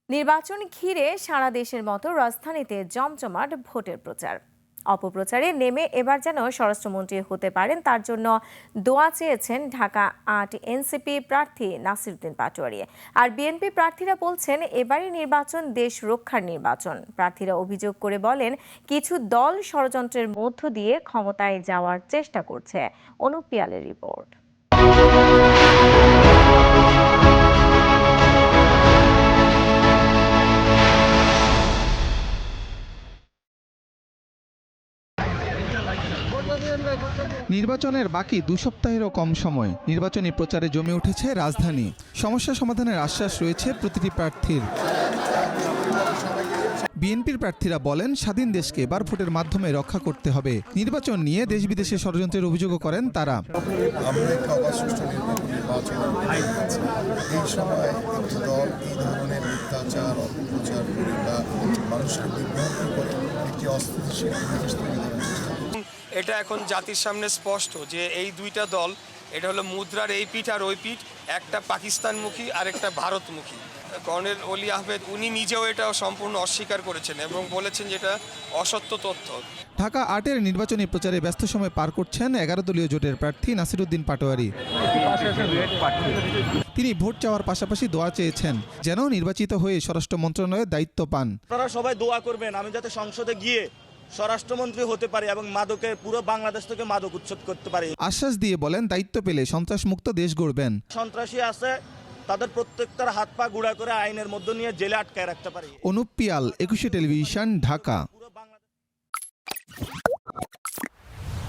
নির্বাচন ঘিরে সারা দেশের মতো রাজধানীতে জমজমাট ভোটের প্রচার। অপপ্রচারে নেমে এবার যেন স্বরাষ্ট্রমন্ত্রী হতে পারেন তার জন্য দোয়া চেয়েছেন ঢাকা ৮ এনসিপি প্রার্থী নাসিরউদ্দিন পাটোয়ারি। আর বিএনপি প্রার্থীরা বলছেন এবারই নির্বাচন দেশ রক্ষার নির্বাচন। প্রার্থীরা অভিযোগ করে বলেন কিছু দল ষড়যন্ত্রের মধ্য দিয়ে ক্ষমতায় যাওয়ার চেষ্টা করছে। অনুপ পিয়ালের রিপোর্ট। নির্বাচনের বাকি ২ সপ্তাহেরও কম সময় নির্বাচনী প্রচারে জমে উঠেছে রাজধানী। সমস্যা সমাধানের আশ্বাস রয়েছে প্রতিটি প্রার্থীর। বিএনপির প্রার্থীরা বলেন স্বাধীন দেশকে এবার ভোটের মাধ্যমে রক্ষা করতে হবে। নির্বাচন নিয়ে দেশ বিদেশে ষড়যন্ত্রের অভিযোগও করেন তারা। আমরা একটা অবাধ সুষ্ঠু নির্বাচন এই সময় একটি দল এই ধরনের মিথ্যাচার অপপ্রচার করে বা মানুষকে বিভ্রান্ত করে একটি অস্থিতিশীল পরিবেশ তৈরি করার চেষ্টা করছে। এটা এখন জাতির সামনে স্পষ্ট যে এই দুইটা দল, এটা হলো মুদ্রার এই পিঠ আর ওই পিঠ, একটা পাকিস্তানমুখী আর একটা ভারতমুখী। কর্নেল অলি আহমেদ উনি নিজেও এটা সম্পূর্ণ অস্বীকার করেছেন এবং বলেছেন যেটা অসত্য তথ্য। ঢাকা ৮-এর নির্বাচনী প্রচারে ব্যস্ত সময় পার করছেন ১১ দলীয় জোটের প্রার্থী নাসিরউদ্দিন পাটোয়ারি। তিনি ভোট চাওয়ার পাশাপাশি দোয়া চেয়েছেন যেন নির্বাচিত হয়ে স্বরাষ্ট্র মন্ত্রণালয়ের দায়িত্ব পান। আপনারা সবাই দোয়া করবেন আমি যাতে সংসদে গিয়ে স্বরাষ্ট্রমন্ত্রী হতে পারি এবং মাদকের পুরো বাংলাদেশ থেকে মাদক উচ্ছেদ করতে পারি। আশ্বাস দিয়ে বলেন দায়িত্ব পেলে সন্ত্রাসমুক্ত দেশ গড়বেন। সন্ত্রাসী আছে তাদের প্রত্যেকটার হাত পা গুঁড়া করে আইনের মধ্যে নিয়ে জেলে আটকায় রাখতে পারি। অনুপ পিয়াল, ২১ টেলিভিশন, ঢাকা।